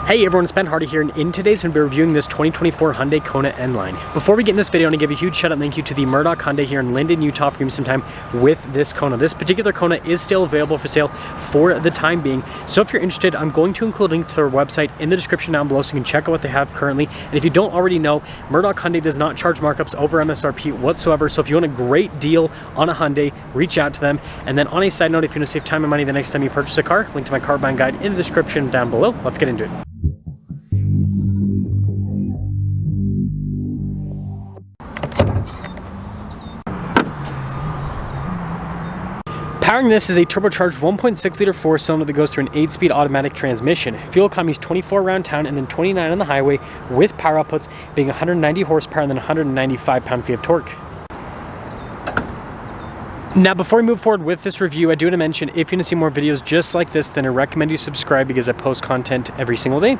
Hey everyone, it's Ben Hardy here, and in today's video, we'll be reviewing this 2024 Hyundai Kona N-Line. Before we get in this video, I want to give a huge shout out and thank you to the Murdoch Hyundai here in Linden, Utah for giving me some time with this Kona. This particular Kona is still available for sale for the time being, so if you're interested, I'm going to include a link to their website in the description down below so you can check out what they have currently. And if you don't already know, Murdoch Hyundai does not charge markups over MSRP whatsoever, so if you want a great deal on a Hyundai, reach out to them. And then on a side note, if you want to save time and money the next time you purchase a car, link to my car buying guide in the description down below. Let's get into it. Powering this is a turbocharged 1.6 liter 4-cylinder that goes through an 8-speed automatic transmission. Fuel economy is 24 around town and then 29 on the highway, with power outputs being 190 horsepower and then 195 pound-feet of torque. Now, before we move forward with this review, I do want to mention, if you want to see more videos just like this, then I recommend you subscribe because I post content every single day.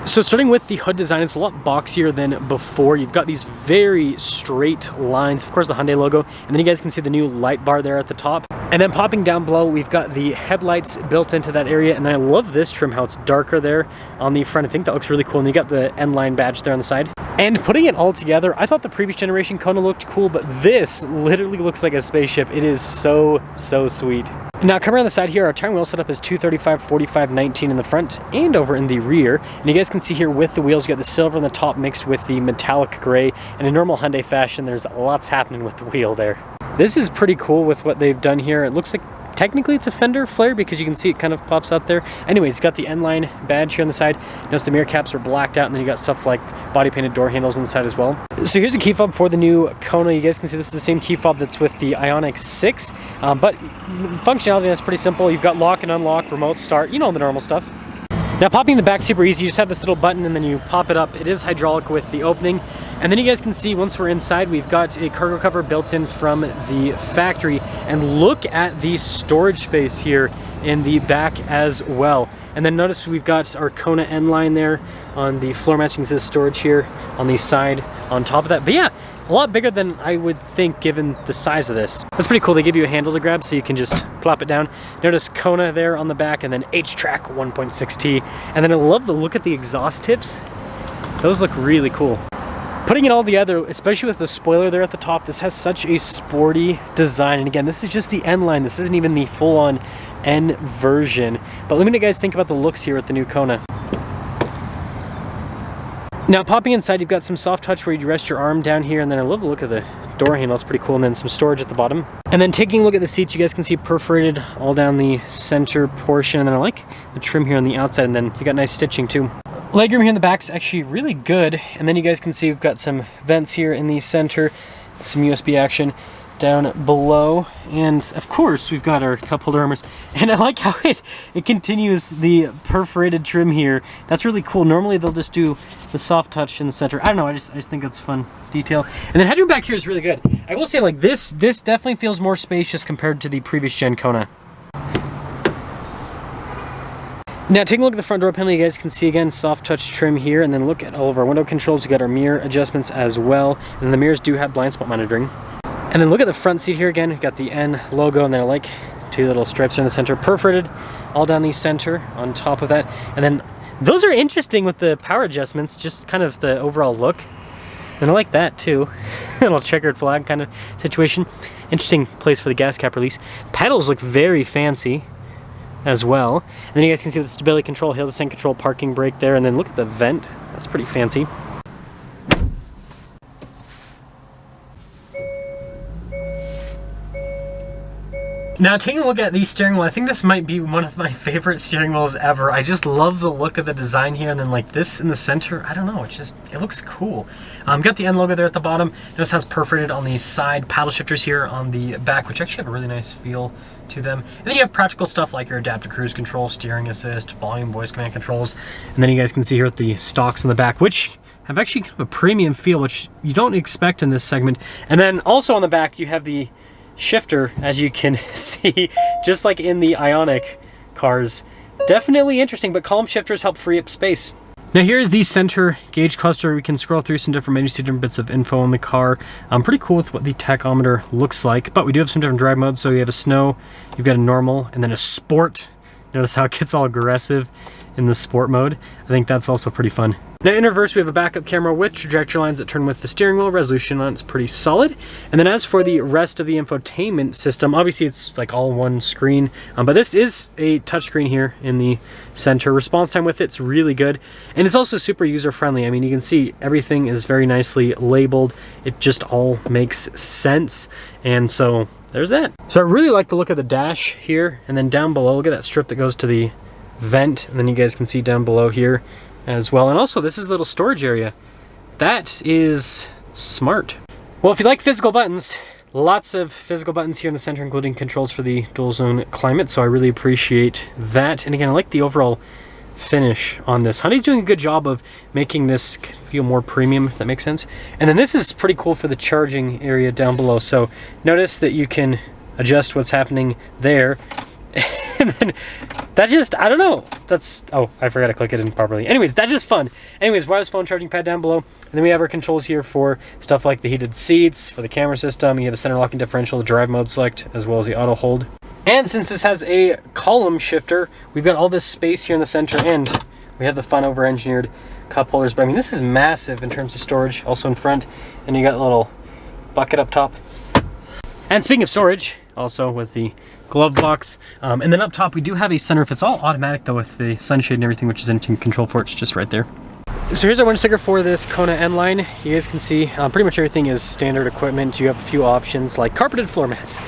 So starting with the hood design, it's a lot boxier than before. You've got these very straight lines, of course the Hyundai logo, and then you guys can see the new light bar there at the top. And then popping down below, we've got the headlights built into that area, and then I love this trim, how it's darker there on the front. I think that looks really cool, and you got the N-Line badge there on the side. And putting it all together, I thought the previous generation Kona looked cool, but this literally looks like a spaceship. It is so sweet. Now, coming around the side here, our tire wheel setup is 235, 45, 19 in the front and over in the rear. And you guys can see here with the wheels, you got the silver on the top mixed with the metallic gray. And in normal Hyundai fashion, there's lots happening with the wheel there. This is pretty cool with what they've done here. It looks like technically it's a fender flare because you can see it kind of pops out there. Anyways, you got the N-Line badge here on the side. Notice the mirror caps are blacked out, and then you got stuff like body painted door handles on the side as well. So here's a key fob for the new Kona. You guys can see this is the same key fob that's with the Ioniq 6, but functionality is pretty simple. You've got lock and unlock, remote start, you know, the normal stuff. Now, popping the back super easy. You just have this little button and then you pop it up. It is hydraulic with the opening. And then you guys can see once we're inside, we've got a cargo cover built in from the factory. And look at the storage space here in the back as well. And then notice we've got our Kona N-Line there on the floor mats. You can see the storage here on the side on top of that. But yeah, a lot bigger than I would think given the size of this. That's pretty cool. They give you a handle to grab so you can just plop it down. Notice Kona there on the back, and then H-Track 1.6T. And then I love the look at the exhaust tips. Those look really cool. Putting it all together, especially with the spoiler there at the top, this has such a sporty design. And again, this is just the N-Line. This isn't even the full-on N version. But let me know what you guys think about the looks here with the new Kona. Now, popping inside, you've got some soft touch where you rest your arm down here, and then I love the look of the door handle. It's pretty cool, and then some storage at the bottom. And then taking a look at the seats, you guys can see perforated all down the center portion, and then I like the trim here on the outside, and then you got nice stitching too. Legroom here in the back is actually really good, and then you guys can see we've got some vents here in the center, some USB action down below, and of course we've got our cup holder armors. And I like how it continues the perforated trim here. That's really cool. Normally they'll just do the soft touch in the center. I don't know, I just think that's a fun detail. And then headroom back here is really good. I will say, like, this definitely feels more spacious compared to the previous gen Kona. Now, taking a look at the front door panel, you guys can see again soft touch trim here, and then look at all of our window controls. We got our mirror adjustments as well, and then the mirrors do have blind spot monitoring. And then look at the front seat here again. We've got the N logo, and then I like two little stripes in the center, perforated all down the center on top of that. And then those are interesting with the power adjustments, just kind of the overall look. And I like that too. A little checkered flag kind of situation. Interesting place for the gas cap release. Pedals look very fancy as well. And then you guys can see the stability control, hill descent control, parking brake there. And then look at the vent. That's pretty fancy. Now, taking a look at the steering wheel, I think this might be one of my favorite steering wheels ever. I just love the look of the design here, and then like this in the center, I don't know, it looks cool. Got the N logo there at the bottom. This has perforated on the side, paddle shifters here on the back, which actually have a really nice feel to them. And then you have practical stuff like your adaptive cruise control, steering assist, volume, voice command controls. And then you guys can see here with the stalks on the back, which have actually kind of a premium feel, which you don't expect in this segment. And then also on the back, you have the shifter, as you can see, just like in the Ioniq cars. Definitely interesting, but column shifters help free up space. Now here is the center gauge cluster. We can scroll through some different menus, see different bits of info on the car. I'm pretty cool with what the tachometer looks like, but we do have some different drive modes. So you have a snow, you've got a normal, and then a sport. Notice how it gets all aggressive in the sport mode. I think that's also pretty fun. Now in reverse, we have a backup camera with trajectory lines that turn with the steering wheel. Resolution on it's pretty solid. And then as for the rest of the infotainment system, obviously it's like all one screen, but this is a touchscreen here in the center. Response time with it's really good. And it's also super user-friendly. I mean, you can see everything is very nicely labeled. It just all makes sense. And so there's that. So I really like the look of the dash here. And then down below, look at that strip that goes to the vent. And then you guys can see down below here as well. And also this is a little storage area. That is smart. Well, if you like physical buttons, lots of physical buttons here in the center, including controls for the dual zone climate. So I really appreciate that. And again, I like the overall finish on this. Hyundai's doing a good job of making this feel more premium, if that makes sense. And then this is pretty cool for the charging area down below. So notice that you can adjust what's happening there. And then that just, I don't know, that's, oh, I forgot to click it in properly. Anyways, that's just fun. Anyways, wireless phone charging pad down below. And then we have our controls here for stuff like the heated seats, for the camera system. You have a center locking differential, the drive mode select, as well as the auto hold. And since this has a column shifter, we've got all this space here in the center, and we have the fun over-engineered cup holders. But I mean, this is massive in terms of storage, also in front. And you got a little bucket up top. And speaking of storage, also with the glove box. And then up top, we do have a sunroof. It's all automatic though with the sunshade and everything, which is in control ports just right there. So here's our window sticker for this Kona N-Line. You guys can see pretty much everything is standard equipment. You have a few options like carpeted floor mats.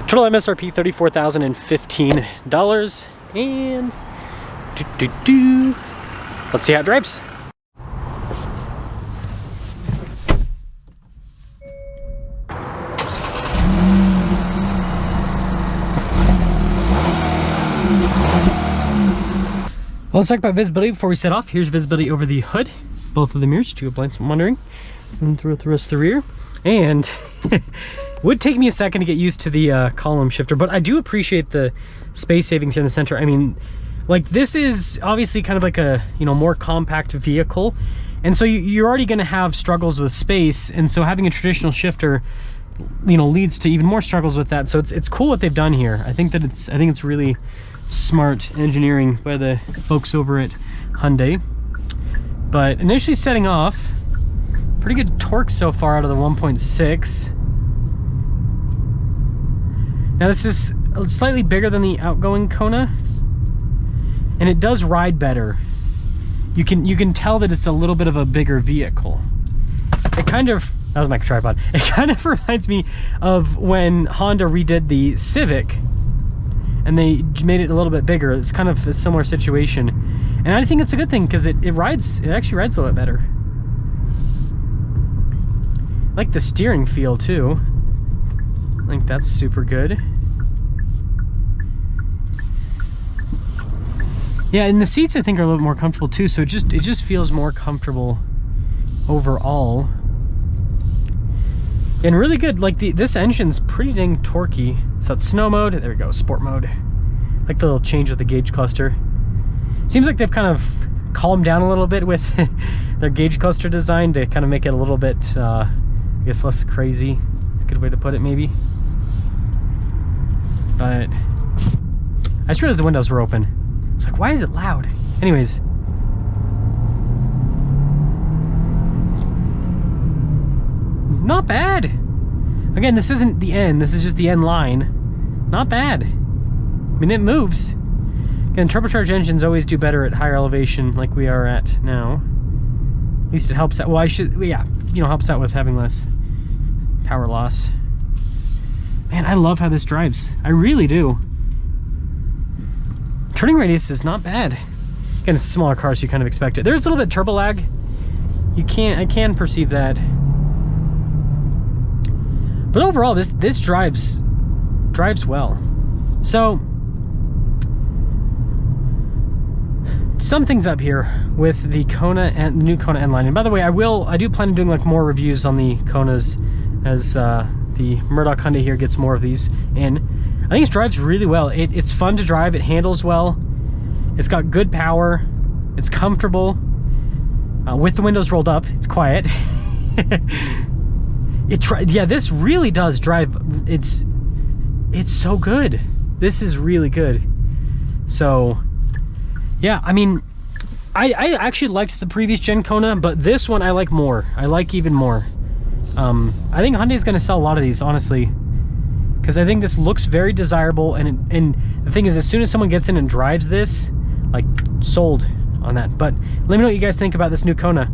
Total MSRP $34,015. And let's see how it drives. Well, let's talk about visibility before we set off. Here's visibility over the hood, both of the mirrors, two blind monitoring, and through the rest of the rear. And would take me a second to get used to the column shifter, but I do appreciate the space savings here in the center. I mean, like this is obviously kind of like a, you know, more compact vehicle. And so you're already going to have struggles with space. And so having a traditional shifter, you know, leads to even more struggles with that. So it's cool what they've done here. I think it's really smart engineering by the folks over at Hyundai. But initially setting off, pretty good torque so far out of the 1.6. Now this is slightly bigger than the outgoing Kona, and it does ride better. You can tell that it's a little bit of a bigger vehicle. It kind of, that was my tripod. It kind of reminds me of when Honda redid the Civic and they made it a little bit bigger. It's kind of a similar situation. And I think it's a good thing because it actually rides a little bit better. I like the steering feel too. I think that's super good. Yeah, and the seats I think are a little bit more comfortable too, so it just feels more comfortable overall. And really good, like this engine's pretty dang torquey. So that's snow mode, there we go, sport mode. Like the little change with the gauge cluster. Seems like they've kind of calmed down a little bit with their gauge cluster design to kind of make it a little bit, I guess, less crazy. It's a good way to put it, maybe. But I just realized the windows were open. I was like, why is it loud? Anyways. Not bad. Again, this isn't the N, this is just the N-Line. Not bad. I mean, it moves. Again, turbocharged engines always do better at higher elevation like we are at now. At least it helps out. Well, yeah, you know, helps out with having less power loss. Man, I love how this drives. I really do. Turning radius is not bad. Again, it's a smaller car, so you kind of expect it. There's a little bit of turbo lag. I can perceive that. But overall, this drives well. So, some things up here with the Kona and the new Kona N-Line. And by the way, I do plan on doing like more reviews on the Konas as the Murdoch Hyundai here gets more of these in. I think it drives really well. It's fun to drive. It handles well. It's got good power. It's comfortable. With the windows rolled up, it's quiet. Yeah, this really does drive. It's so good. This is really good. So, yeah, I mean, I actually liked the previous gen Kona, but this one I like more. I like even more. I think Hyundai's gonna sell a lot of these, honestly, because I think this looks very desirable, and the thing is, as soon as someone gets in and drives this, like, sold on that. But let me know what you guys think about this new Kona.